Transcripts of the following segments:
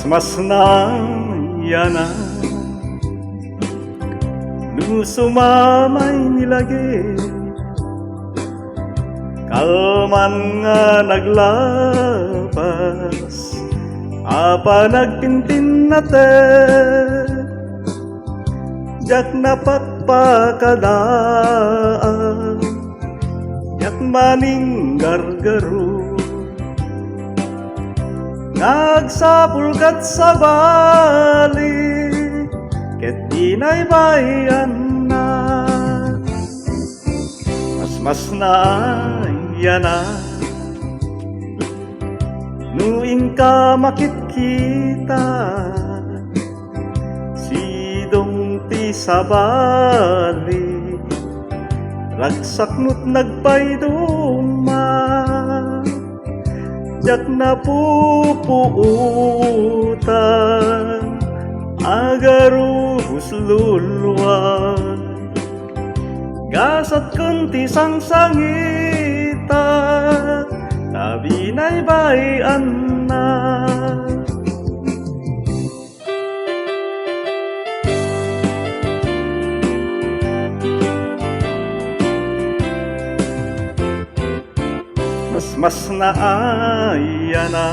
Mas na yana nu sumamay nilagi kalman nga naglapas apa nagpintin natin jak napagpakadaan jak maning gargaro nagsapulkat sa bali ket inaybayan na mas na yana nuing ka makikita sidong ti sabali ragsaknut nagpayduma jak napupuutan agarus luluan gasat kunti sang sangita tabi naybayan na mas naayana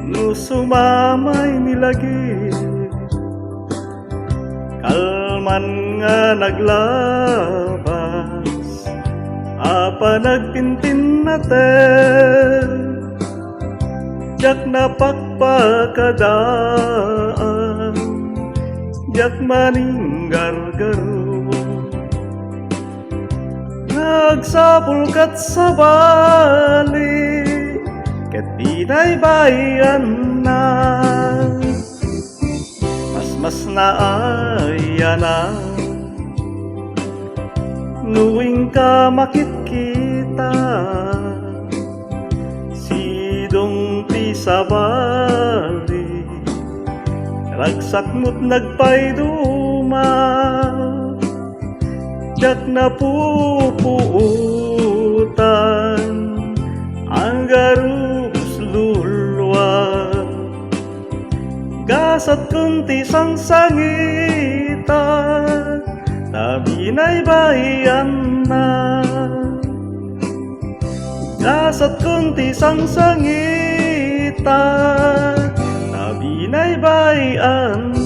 nu sumamay nilagi kalman nga naglabas apa nagpintin natin jak napagpakadaan jak maning gargaro nagsapulkat sa bali ket pinaybayan na mas naayana nuwing ka makikita sidong ti sabali ragsaknut nagpayduma jak napupuutan ang garus luluan gasat kunti sang sangita tabi naybayan na gasat kunti sang sangita tabi naybayan